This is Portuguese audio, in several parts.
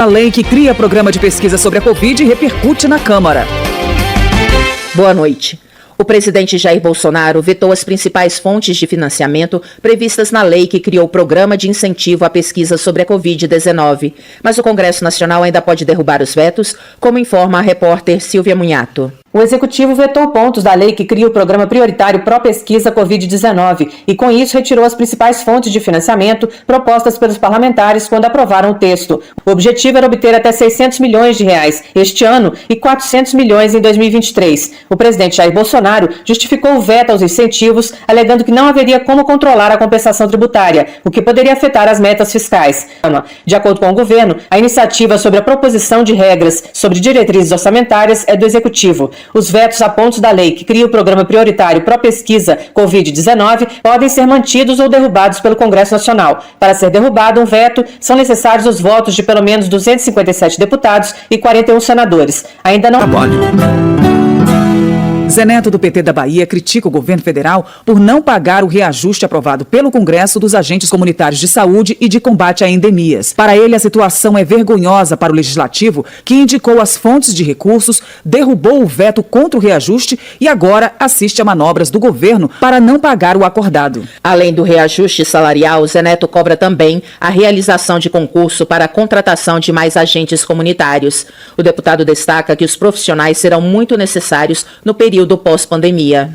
A lei que cria programa de pesquisa sobre a Covid repercute na Câmara. Boa noite. O presidente Jair Bolsonaro vetou as principais fontes de financiamento previstas na lei que criou o programa de incentivo à pesquisa sobre a Covid-19. Mas o Congresso Nacional ainda pode derrubar os vetos, como informa a repórter Silvia Munhato. O Executivo vetou pontos da lei que cria o Programa Prioritário Pró-Pesquisa Covid-19 e, com isso, retirou as principais fontes de financiamento propostas pelos parlamentares quando aprovaram o texto. O objetivo era obter até R$600 milhões este ano e 400 milhões em 2023. O presidente Jair Bolsonaro justificou o veto aos incentivos, alegando que não haveria como controlar a compensação tributária, o que poderia afetar as metas fiscais. De acordo com o governo, a iniciativa sobre a proposição de regras sobre diretrizes orçamentárias é do Executivo. Os vetos a pontos da lei que cria o Programa Prioritário Pró-Pesquisa Covid-19 podem ser mantidos ou derrubados pelo Congresso Nacional. Para ser derrubado um veto, são necessários os votos de pelo menos 257 deputados e 41 senadores. Ainda não... Zé Neto, do PT da Bahia, critica o governo federal por não pagar o reajuste aprovado pelo Congresso dos agentes comunitários de saúde e de combate a endemias. Para ele, a situação é vergonhosa para o Legislativo, que indicou as fontes de recursos, derrubou o veto contra o reajuste e agora assiste a manobras do governo para não pagar o acordado. Além do reajuste salarial, Zé Neto cobra também a realização de concurso para a contratação de mais agentes comunitários. O deputado destaca que os profissionais serão muito necessários no período pós-pandemia.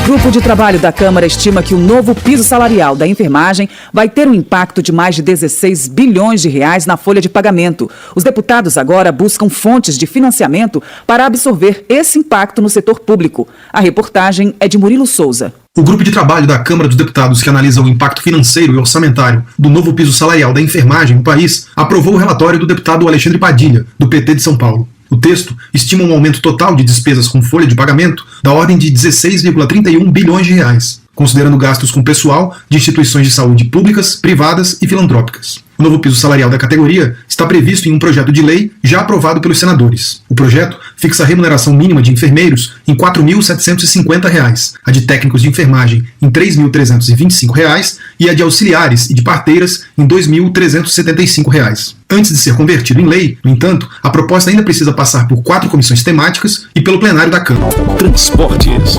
Grupo de trabalho da Câmara estima que o novo piso salarial da enfermagem vai ter um impacto de mais de R$16 bilhões na folha de pagamento. Os deputados agora buscam fontes de financiamento para absorver esse impacto no setor público. A reportagem é de Murilo Souza. O grupo de trabalho da Câmara dos Deputados que analisa o impacto financeiro e orçamentário do novo piso salarial da enfermagem no país aprovou o relatório do deputado Alexandre Padilha, do PT de São Paulo. O texto estima um aumento total de despesas com folha de pagamento da ordem de R$16,31 bilhões, considerando gastos com pessoal de instituições de saúde públicas, privadas e filantrópicas. O novo piso salarial da categoria está previsto em um projeto de lei já aprovado pelos senadores. O projeto fixa a remuneração mínima de enfermeiros em R$ 4.750, a de técnicos de enfermagem em R$ 3.325 e a de auxiliares e de parteiras em R$ 2.375. Antes de ser convertido em lei, no entanto, a proposta ainda precisa passar por 4 comissões temáticas e pelo plenário da Câmara. Transportes.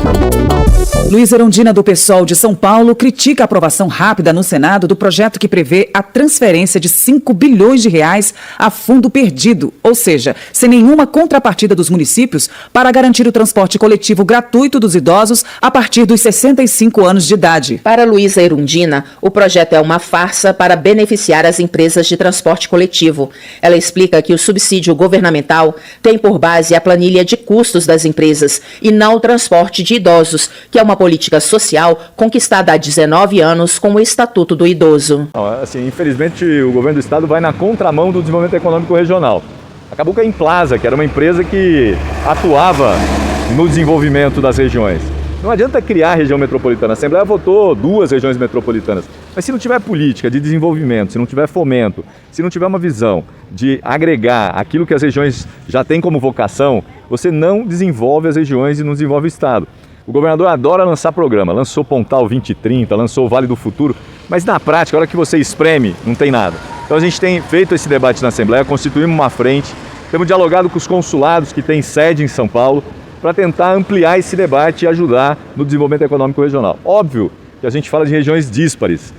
Luiz Erundina, do PSOL de São Paulo, critica a aprovação rápida no Senado do projeto que prevê a transferência de R$5 bilhões a fundo perdido, ou seja, sem nenhuma contrapartida dos municípios para garantir o transporte coletivo gratuito dos idosos a partir dos 65 anos de idade. Para Luísa Erundina, o projeto é uma farsa para beneficiar as empresas de transporte coletivo. Ela explica que o subsídio governamental tem por base a planilha de custos das empresas e não o transporte de idosos, que é uma política social conquistada há 19 anos com o Estatuto do Idoso. Assim, infelizmente, o governo do estado vai na contramão do desenvolvimento econômico regional. Acabou com a Implaza, que era uma empresa que atuava no desenvolvimento das regiões. Não adianta criar a região metropolitana. A Assembleia votou 2 regiões metropolitanas. Mas se não tiver política de desenvolvimento, se não tiver fomento, se não tiver uma visão de agregar aquilo que as regiões já têm como vocação, você não desenvolve as regiões e não desenvolve o estado. O governador adora lançar programa, lançou Pontal 2030, lançou o Vale do Futuro, mas na prática, a hora que você espreme, não tem nada. Então a gente tem feito esse debate na Assembleia, constituímos uma frente, temos dialogado com os consulados que têm sede em São Paulo para tentar ampliar esse debate e ajudar no desenvolvimento econômico regional. Óbvio que a gente fala de regiões díspares.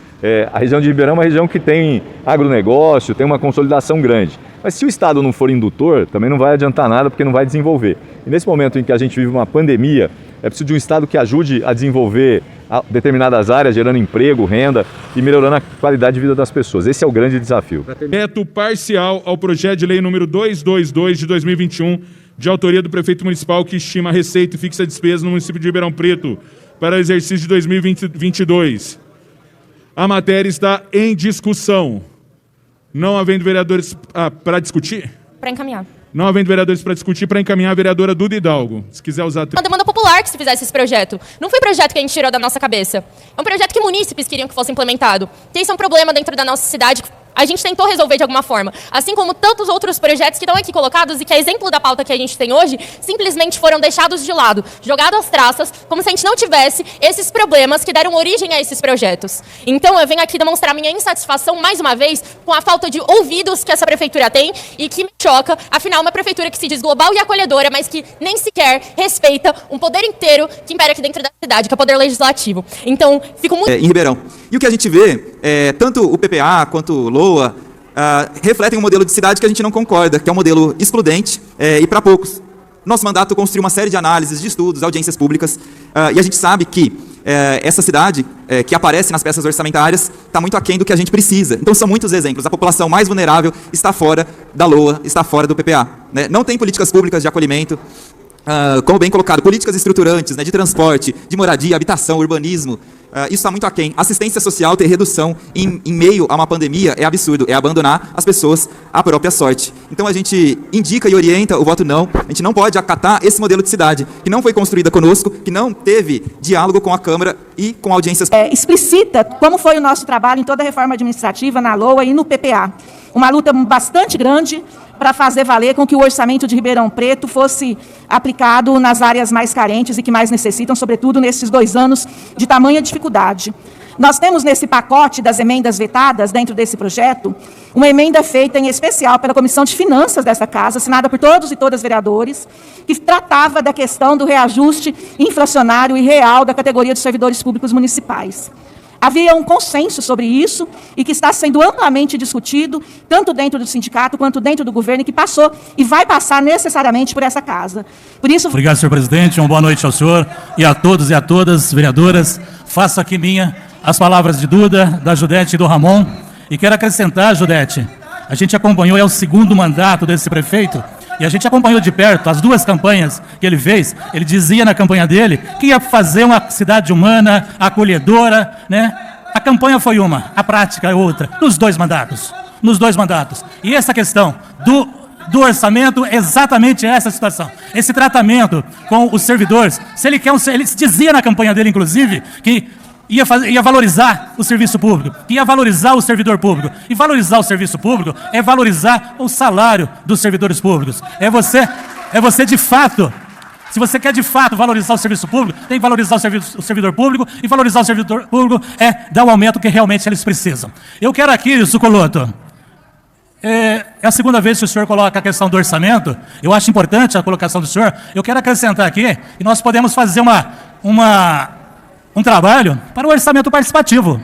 A região de Ribeirão é uma região que tem agronegócio, tem uma consolidação grande. Mas se o Estado não for indutor, também não vai adiantar nada porque não vai desenvolver. E nesse momento em que a gente vive uma pandemia, é preciso de um Estado que ajude a desenvolver determinadas áreas, gerando emprego, renda e melhorando a qualidade de vida das pessoas. Esse é o grande desafio. Veto parcial ao projeto de lei número 222 de 2021, de autoria do prefeito municipal, que estima a receita e fixa a despesa no município de Ribeirão Preto para o exercício de 2022. A matéria está em discussão. Não havendo vereadores para discutir? Para encaminhar. Não havendo vereadores para discutir, para encaminhar a vereadora Duda Hidalgo. Se quiser usar... Uma demanda popular que se fizesse esse projeto. Não foi projeto que a gente tirou da nossa cabeça. É um projeto que munícipes queriam que fosse implementado. E isso é um problema dentro da nossa cidade. a gente tentou resolver de alguma forma. Assim como tantos outros projetos que estão aqui colocados e que é exemplo da pauta que a gente tem hoje, simplesmente foram deixados de lado, jogados às traças, como se a gente não tivesse esses problemas que deram origem a esses projetos. Então eu venho aqui demonstrar minha insatisfação, mais uma vez, com a falta de ouvidos que essa prefeitura tem e que me choca, afinal, uma prefeitura que se diz global e acolhedora, mas que nem sequer respeita um poder inteiro que impera aqui dentro da cidade, que é o poder legislativo. Então, fico muito... Em Ribeirão. E o que a gente vê, tanto o PPA quanto o LOA, refletem um modelo de cidade que a gente não concorda, que é um modelo excludente e para poucos. Nosso mandato construiu uma série de análises, de estudos, audiências públicas, e a gente sabe que essa cidade, que aparece nas peças orçamentárias, está muito aquém do que a gente precisa. Então são muitos exemplos. A população mais vulnerável está fora da LOA, está fora do PPA. Né? Não tem políticas públicas de acolhimento, como bem colocado, políticas estruturantes, né, de transporte, de moradia, habitação, urbanismo. Isso está muito aquém. Assistência social ter redução em meio a uma pandemia é absurdo, é abandonar as pessoas à própria sorte. Então a gente indica e orienta o voto não, a gente não pode acatar esse modelo de cidade, que não foi construída conosco, que não teve diálogo com a Câmara e com audiências. Explicita como foi o nosso trabalho em toda a reforma administrativa, na LOA e no PPA. Uma luta bastante grande para fazer valer com que o orçamento de Ribeirão Preto fosse aplicado nas áreas mais carentes e que mais necessitam, sobretudo nesses 2 anos de tamanha dificuldade. Nós temos nesse pacote das emendas vetadas, dentro desse projeto, uma emenda feita em especial pela Comissão de Finanças dessa casa, assinada por todos e todas vereadores, que tratava da questão do reajuste inflacionário e real da categoria dos servidores públicos municipais. Havia um consenso sobre isso e que está sendo amplamente discutido, tanto dentro do sindicato quanto dentro do governo, e que passou e vai passar necessariamente por essa casa. Por isso... Obrigado, senhor presidente. Uma boa noite ao senhor e a todos e a todas, vereadoras. Faço aqui as palavras de Duda, da Judete e do Ramon. E quero acrescentar, Judete, a gente acompanhou, é o 2º mandato desse prefeito, e a gente acompanhou de perto as 2 campanhas que ele fez. Ele dizia na campanha dele que ia fazer uma cidade humana, acolhedora, né? A campanha foi uma, a prática é outra, nos 2 mandatos. Nos 2 mandatos. E essa questão do orçamento é exatamente essa situação. Esse tratamento com os servidores. Se ele quer, ele dizia na campanha dele, inclusive, que ia valorizar o serviço público, que ia valorizar o servidor público. E valorizar o serviço público é valorizar o salário dos servidores públicos. É você de fato, se você quer de fato valorizar o serviço público, tem que valorizar o servidor público, e valorizar o servidor público é dar o aumento que realmente eles precisam. Eu quero aqui, Zucoloto, é a 2ª vez que o senhor coloca a questão do orçamento, eu acho importante a colocação do senhor, eu quero acrescentar aqui, e nós podemos fazer um trabalho para o orçamento participativo.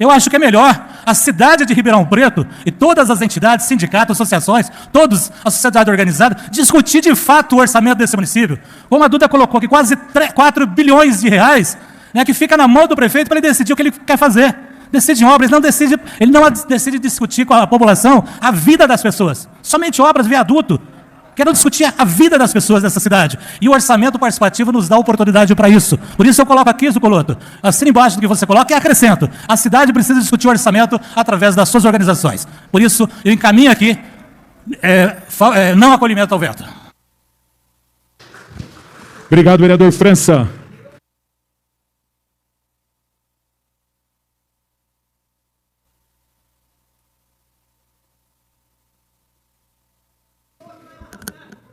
Eu acho que é melhor a cidade de Ribeirão Preto e todas as entidades, sindicatos, associações, todos, a sociedade organizada, discutir de fato o orçamento desse município. Como a Duda colocou aqui, quase 4 bilhões de reais, né, que fica na mão do prefeito para ele decidir o que ele quer fazer. Decide em obras, ele não decide discutir com a população a vida das pessoas. Somente obras, viaduto. Quero discutir a vida das pessoas dessa cidade. E o orçamento participativo nos dá oportunidade para isso. Por isso eu coloco aqui, Zucoloto, assina embaixo do que você coloca e acrescento. A cidade precisa discutir o orçamento através das suas organizações. Por isso eu encaminho aqui não acolhimento ao veto. Obrigado, vereador França.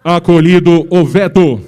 Acolhido o veto.